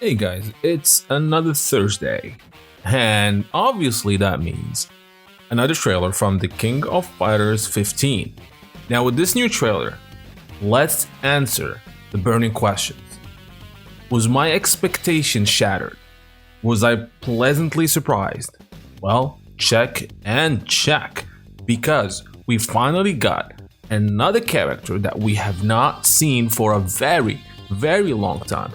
Hey guys, it's another Thursday, and obviously that means another trailer from the King of Fighters 15. Now with this new trailer, let's answer the burning questions. Was my expectation shattered? Was I pleasantly surprised? Well, check and check, because we finally got another character that we have not seen for a very long time.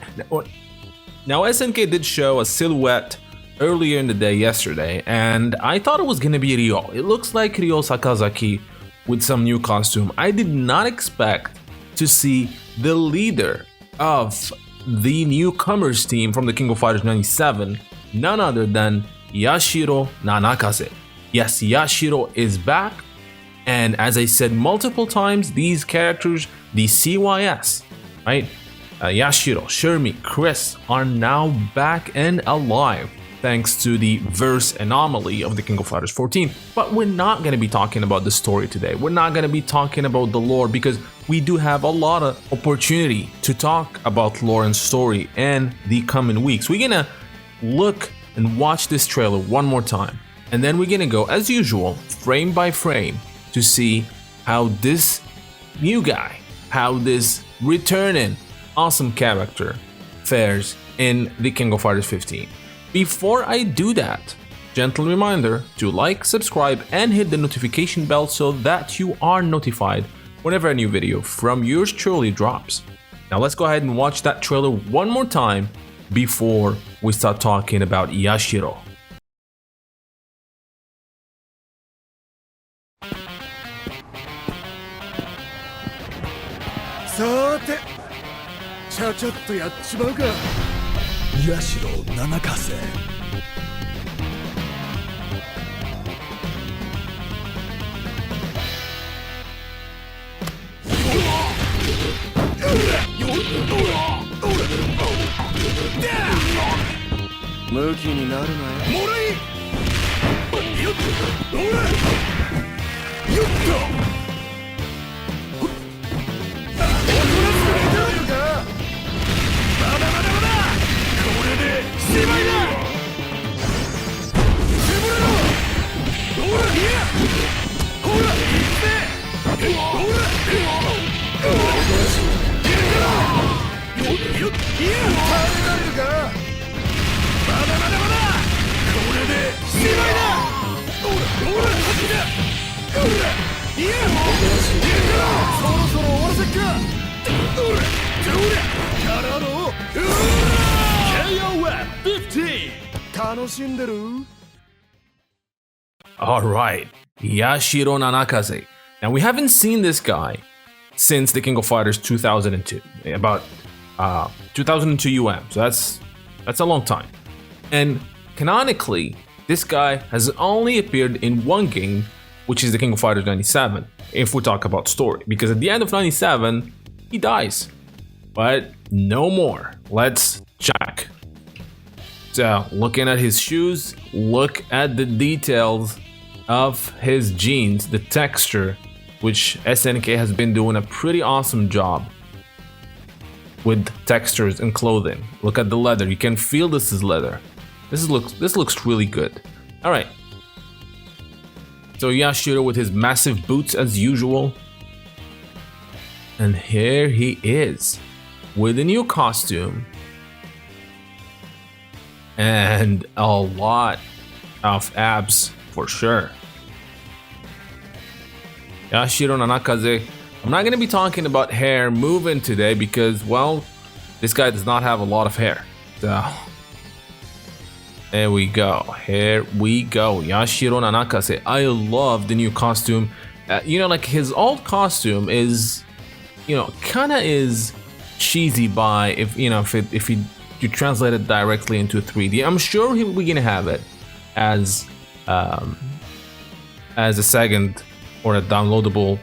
Now SNK did show a silhouette earlier in the day yesterday, and I thought it was gonna be Ryo. It looks like Ryo Sakazaki with some new costume. I did not expect to see the leader of the newcomers team from the King of Fighters 97, none other than YASHIRO Nanakaze. Yes, YASHIRO is back, and as I said multiple times, these characters, the CYS, right? Yashiro, Shermie, Chris are now back and alive thanks to the verse anomaly of the King of Fighters 14. But we're not going to be talking about the story today. We're not going to be talking about the lore because we do have a lot of opportunity to talk about lore and story in the coming weeks. We're going to look and watch this trailer one more time, and then we're going to go, as usual, frame by frame to see how this new guy, how this returning awesome character fares in the King of Fighters 15. Before I do that, gentle reminder to like, subscribe, and hit the notification bell so that you are notified whenever a new video from yours truly drops. Now let's go ahead and watch that trailer one more time before we start talking about Yashiro. ちゃちゃっとやっちまうか。ヤシロ七風。ムキになるなよ。もらい。よっと。よっと。 Alright, Yashiro Nanakaze. Now we haven't seen this guy since the King of Fighters 2002, about 2002 UM, so that's a long time. And canonically, this guy has only appeared in one game, which is the King of Fighters 97, if we talk about story, because at the end of 97, he dies. But no more. Let's check. So, looking at his shoes, look at the details of his jeans, the texture, which SNK has been doing a pretty awesome job with textures and clothing. Look at the leather, you can feel this is leather. This looks really good. Alright. So Yashiro with his massive boots as usual. And here he is with a new costume and a lot of abs for sure. Yashiro Nanakaze. I'm not going to be talking about hair moving today because, well, this guy does not have a lot of hair. So, there we go. Here we go. Yashiro Nanakaze. I love the new costume. Like his old costume is, kind of is cheesy by if you translate it directly into 3D. I'm sure we're gonna have it as a second or a downloadable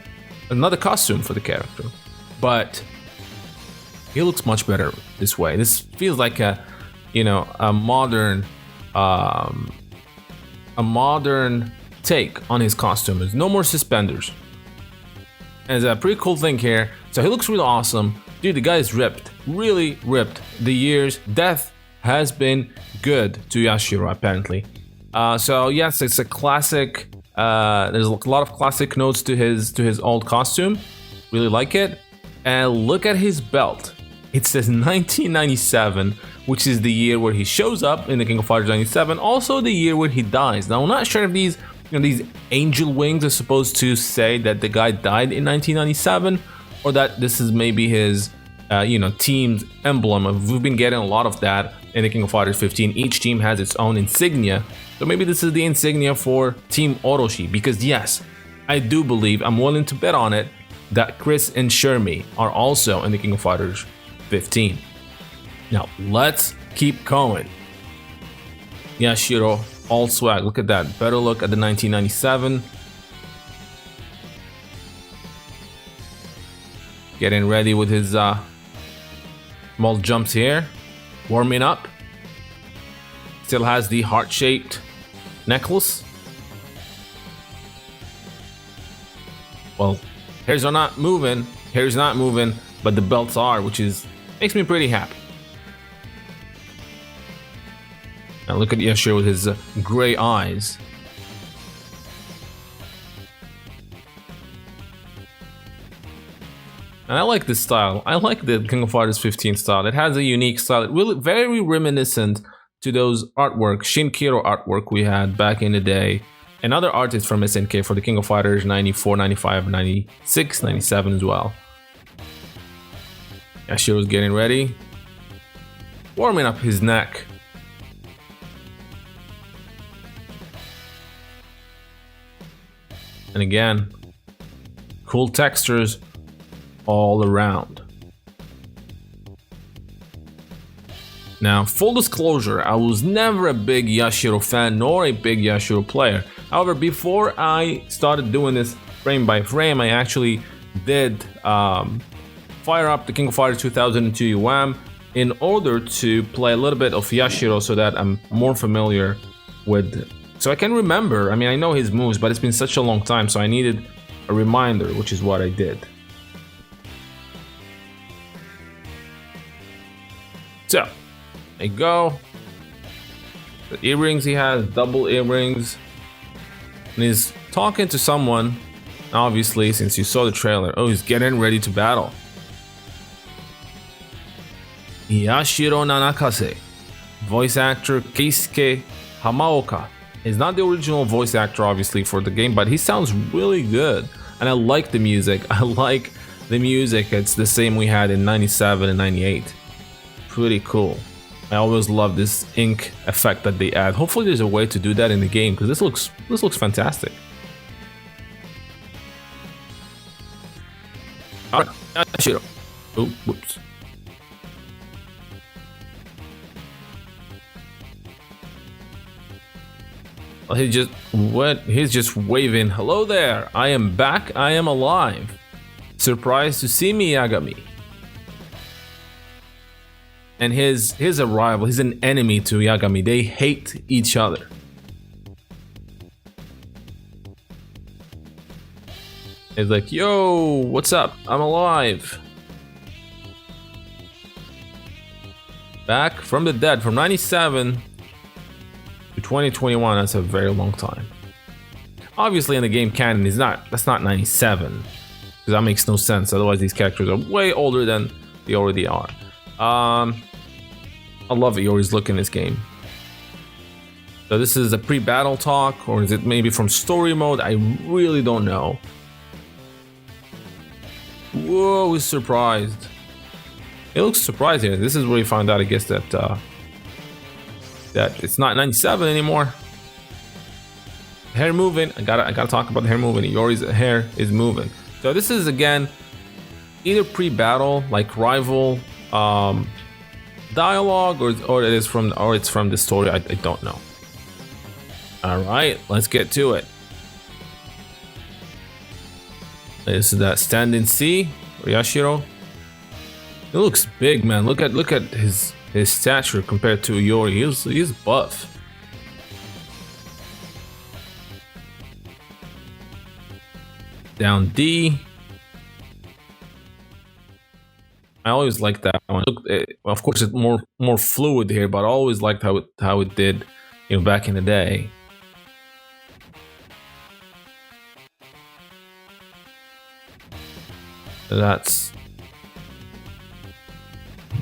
another costume for the character, but he looks much better this way. This feels like a modern take on his costume. There's no more suspenders. And it's a pretty cool thing here. So he looks really awesome. Dude, the guy is ripped, really ripped. The years, death has been good to Yashiro apparently. So yes, it's a classic. There's a lot of classic notes to his old costume. Really like it. And look at his belt. It says 1997, which is the year where he shows up in the King of Fighters 97. Also the year where he dies. Now I'm not sure if these angel wings are supposed to say that the guy died in 1997, or that this is maybe his team's emblem. We've been getting a lot of that in the King of Fighters 15. Each team has its own insignia. So maybe this is the insignia for Team Orochi, because yes, I do believe, I'm willing to bet on it, that Chris and Shermie are also in the King of Fighters 15. Now let's keep going. Yashiro, all swag. Look at that. Better look at the 1997. Getting ready with his small jumps here. Warming up. Still has the heart-shaped necklace. Well, hairs are not moving. Hairs not moving, but the belts are, which makes me pretty happy. Now look at Yashiro with his gray eyes. And I like this style. I like the King of Fighters 15 style. It has a unique style. It really very reminiscent to those artwork, Shinkiro artwork we had back in the day. And other artists from SNK for the King of Fighters 94, 95, 96, 97 as well. Yashiro's getting ready. Warming up his neck. And again, cool textures all around. Now, full disclosure, I was never a big Yashiro fan nor a big Yashiro player. However, before I started doing this frame by frame, I actually did fire up the King of Fighters 2002 UM in order to play a little bit of Yashiro so that I'm more familiar with. So I can remember, I mean, I know his moves, but it's been such a long time, so I needed a reminder, which is what I did. So, there you go. The earrings he has, double earrings. And he's talking to someone, obviously, since you saw the trailer. Oh, he's getting ready to battle. Yashiro Nanakase. Voice actor Keisuke Hamaoka. He's not the original voice actor, obviously, for the game, but he sounds really good. And I like the music. I like the music. It's the same we had in 97 and 98. Pretty cool. I always love this ink effect that they add. Hopefully there's a way to do that in the game, because this looks fantastic. Alright, Yashiro. Oh, whoops. Well, he's just waving. Hello there. I am back. I am alive. Surprised to see me, Yagami. And his arrival, he's an enemy to Yagami. They hate each other. He's like, yo, what's up? I'm alive. Back from the dead, from 97 to 2021. That's a very long time. Obviously in the game canon, that's not 97. Because that makes no sense. Otherwise these characters are way older than they already are. I love Iori's look in this game. So this is a pre-battle talk, or is it maybe from story mode? I really don't know. Whoa, we're surprised. It looks surprising. This is where we found out, I guess, that it's not 97 anymore. Hair moving. I gotta talk about the hair moving. Iori's hair is moving. So this is again either pre-battle, like rival dialogue, or it's from the story. I don't know. All right, let's get to it. This is that standing C for Yashiro. It looks big, man. Look at his stature compared to Iori. He's buff. Down D. I always liked that one. Of course, it's more fluid here, but I always liked how it did, you know, back in the day. So that's.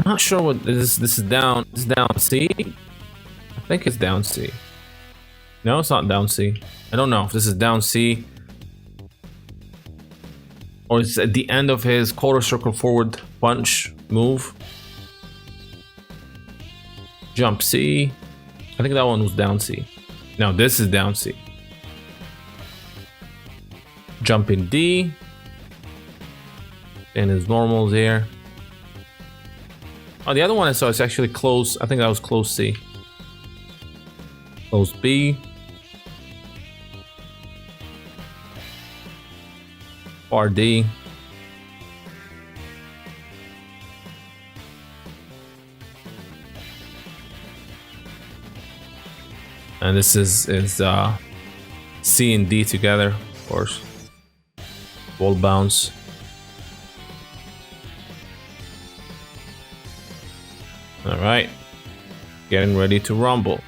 Not sure what this is down. This is down C. I think it's down C. No, it's not down C. I don't know if this is down C or it's at the end of his quarter circle forward punch move. Jump C. I think that one was down C. No, this is down C. Jump in D. And his normals here. Oh, the other one I saw is actually close. I think that was close C. Close B. Bar D. And this is C and D together, of course. Wall bounce. All right, getting ready to rumble.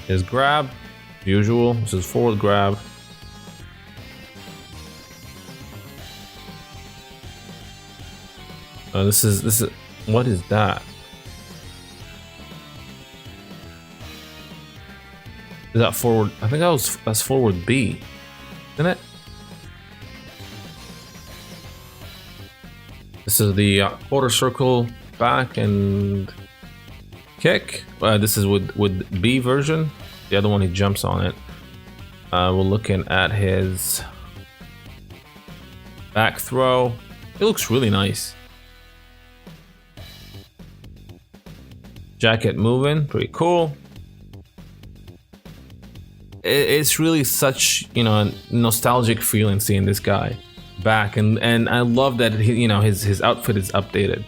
His grab, usual. This is forward grab. This is what is that? Is that forward? I think that's forward B, isn't it? This is the quarter circle back and kick. This is with B version. The other one he jumps on it. We're looking at his back throw. It looks really nice. Jacket moving, pretty cool. It's really such, you know, a nostalgic feeling seeing this guy back, and I love that he, you know, his outfit is updated.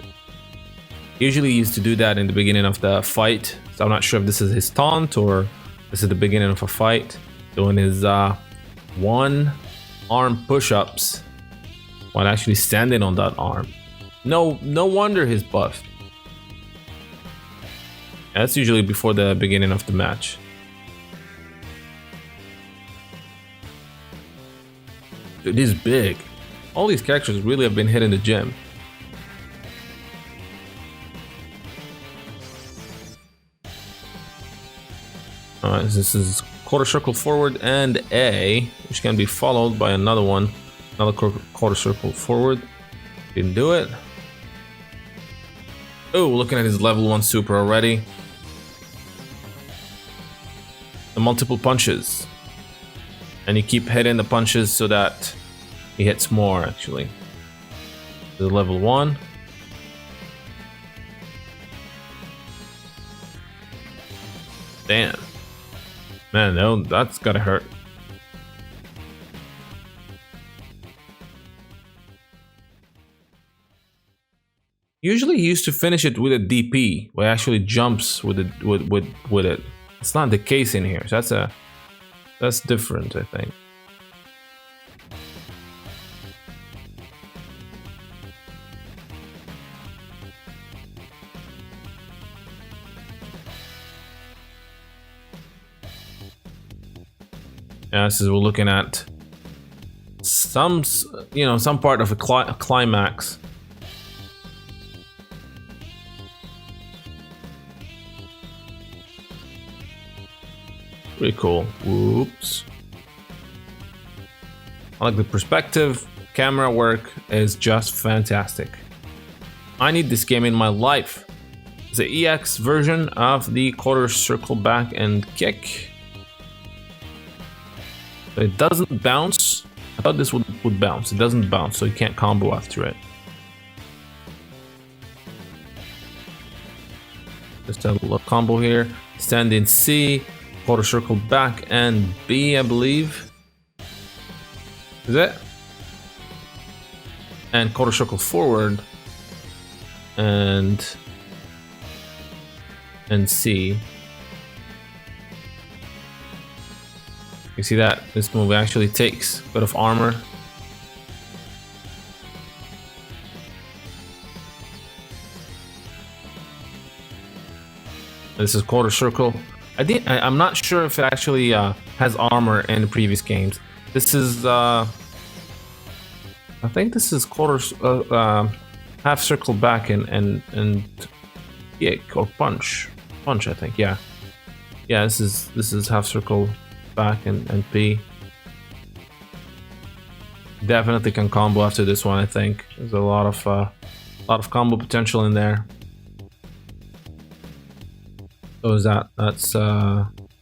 Usually he used to do that in the beginning of the fight, so I'm not sure if this is his taunt or this is the beginning of a fight. Doing his one arm push-ups while actually standing on that arm. No wonder he's buffed. That's usually before the beginning of the match. Dude, he's big. All these characters really have been hitting the gym. Alright, this is quarter circle forward and A, which can be followed by another one. Another quarter circle forward. Didn't do it. Oh, looking at his level 1 super already. The multiple punches. And you keep hitting the punches so that he hits more, actually. The level 1. Damn. Man, no, that's gotta hurt. Usually he used to finish it with a DP, where he actually jumps with it with it. It's not the case in here, so that's different, I think. Yeah, this is we're looking at some, you know, some part of a climax. Pretty cool. Whoops. I like the perspective. Camera work is just fantastic. I need this game in my life. It's the EX version of the quarter circle back and kick. It doesn't bounce. I thought this would bounce. It doesn't bounce, so you can't combo after it. Just a little combo here. Stand in C, quarter circle back and B, I believe. Is it? And quarter circle forward and C. You see that this move actually takes a bit of armor. This is quarter circle. I'm not sure if it actually has armor in the previous games. This is I think this is quarter half circle back and kick or punch. Punch, I think. Yeah. Yeah, this is half circle back and P. Definitely can combo after this one, I think. There's a lot of combo potential in there. So is that's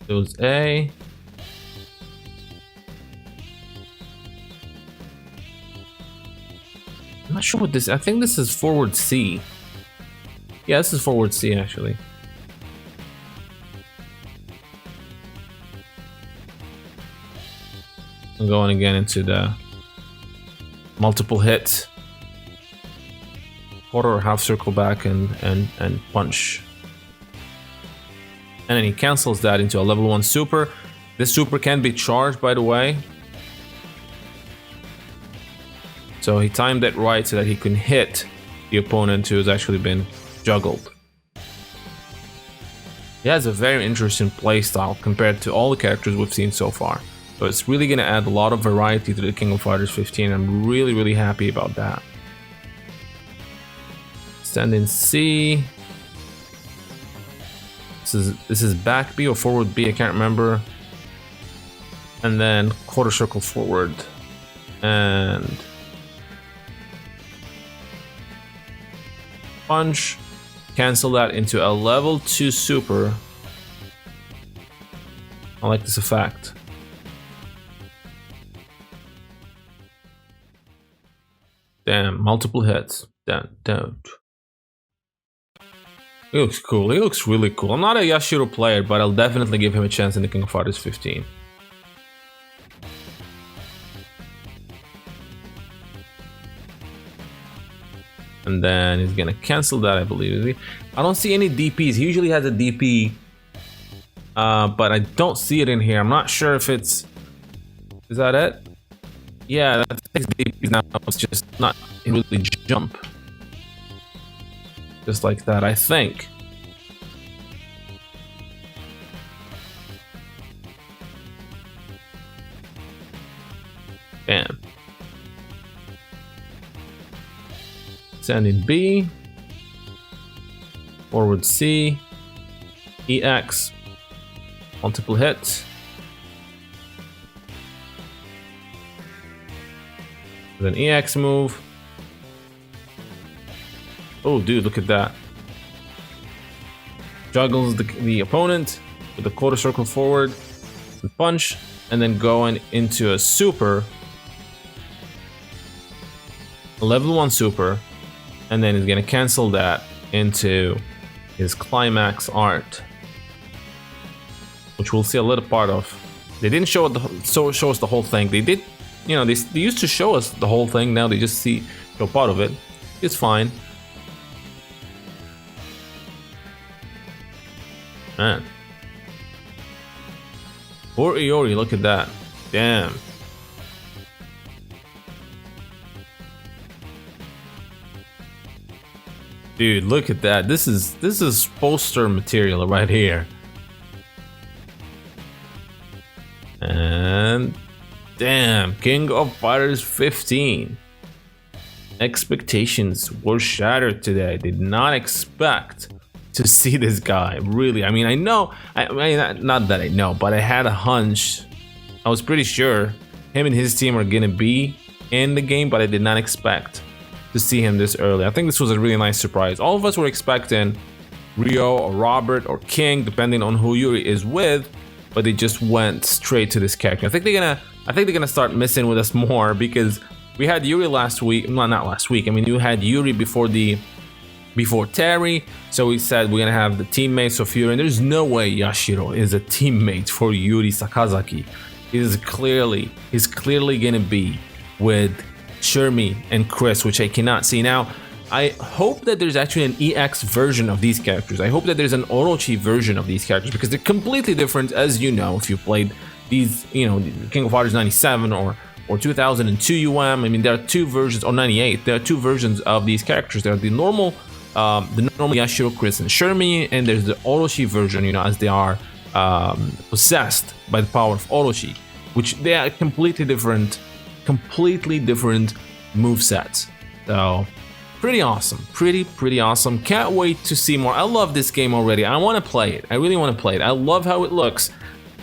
goes A. I'm not sure what this, I think this is forward C. Yeah, this is forward C actually. I'm going again into the multiple hit. Quarter or half circle back and punch. And then he cancels that into a level 1 super. This super can be charged, by the way. So he timed it right so that he can hit the opponent who has actually been juggled. He has a very interesting playstyle compared to all the characters we've seen so far. So it's really going to add a lot of variety to the King of Fighters 15. I'm really happy about that. Stand in C. This is back B or forward B, I can't remember. And then quarter circle forward. And punch. Cancel that into a level 2 super. I like this effect. Damn, multiple hits. Don't. He looks cool. He looks really cool. I'm not a YASHIRO player, but I'll definitely give him a chance in the King of Fighters 15. And then he's gonna cancel that, I believe. I don't see any DPs. He usually has a DP, but I don't see it in here. I'm not sure if it's... Is that it? Yeah, I think DP now. It's just not really jump. Just like that, I think. Bam. Send in B. Forward C. EX. Multiple hits. Then EX move. Oh, dude, look at that. Juggles the opponent with a quarter circle forward and punch, and then going into a super. A level 1 super, and then he's gonna cancel that into his climax art, which we'll see a little part of. They didn't show us the whole thing. They did, you know, they used to show us the whole thing. Now they just show part of it. It's fine. Man. Or Iori, look at that. Damn. Dude, look at that. This is poster material right here. And damn, King of Fighters 15. Expectations were shattered today. I did not expect to see this guy, really. I mean, I know, not that I know, but I had a hunch. I was pretty sure him and his team are gonna be in the game, but I did not expect to see him this early. I think this was a really nice surprise. All of us were expecting Rio or Robert or King, depending on who Yuri is with, but they just went straight to this character. I think they're gonna start messing with us more, because we had Yuri last week. Well, not last week. I mean, you had Yuri before Terry, so we said we're gonna have the teammates of Yuri, and there's no way Yashiro is a teammate for Yuri Sakazaki. He's clearly gonna be with Shermie and Chris, which I cannot see. Now, I hope that there's actually an EX version of these characters. I hope that there's an Orochi version of these characters, because they're completely different, as you know, if you played these, you know, King of Fighters 97 or 2002 UM. I mean, there are two versions, or 98. There are two versions of these characters. There are the normal the normal Yashiro, Chris, and Shermie, and there's the Orochi version, you know, as they are possessed by the power of Orochi, which they are completely different movesets. So pretty awesome, pretty awesome. Can't wait to see more. I love this game already. I want to play it. I really want to play it. I love how it looks.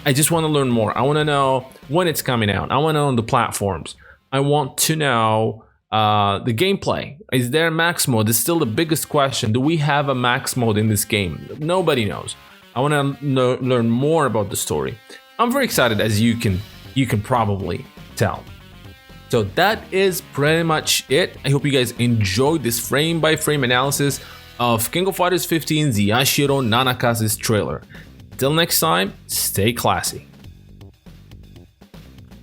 I just want to learn more. I want to know when it's coming out. I want to know the platforms. I want to know the gameplay. Is there max mode? It's still the biggest question. Do we have a max mode in this game? Nobody knows. I want to learn more about the story. I'm very excited, as you can probably tell. So that is pretty much it. I hope you guys enjoyed this frame-by-frame analysis of King of Fighters 15's Yashiro Nanakase's trailer. Till next time, stay classy.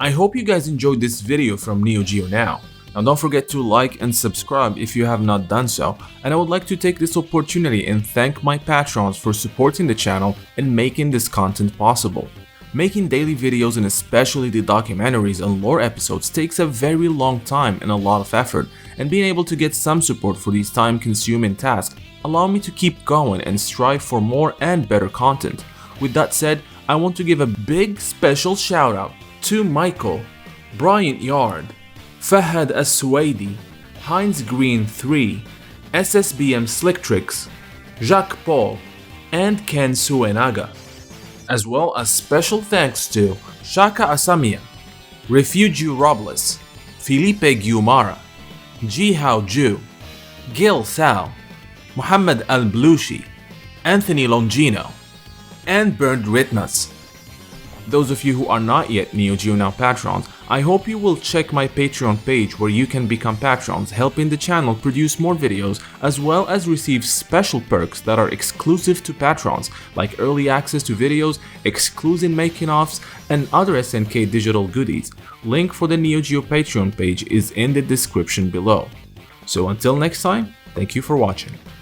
I hope you guys enjoyed this video from Neo Geo Now. Now don't forget to like and subscribe if you have not done so, and I would like to take this opportunity and thank my patrons for supporting the channel and making this content possible. Making daily videos and especially the documentaries and lore episodes takes a very long time and a lot of effort, and being able to get some support for these time-consuming tasks allow me to keep going and strive for more and better content. With that said, I want to give a big special shout out to Michael, Bryant Yard, Fahad Aswaidi, Heinz Green 3, SSBM Slick Tricks, Jacques Paul, and Ken Suenaga. As well as special thanks to Shaka Asamiya, Refugee Robles, Felipe Guimara, Jihao Ju, Gil Sal, Muhammad Al-Blushi, Anthony Longino, and Bernd Ritmas. Those of you who are not yet Neo Geo Now patrons, I hope you will check my Patreon page where you can become patrons, helping the channel produce more videos, as well as receive special perks that are exclusive to patrons, like early access to videos, exclusive making-offs, and other SNK digital goodies. Link for the Neo Geo Patreon page is in the description below. So until next time, thank you for watching.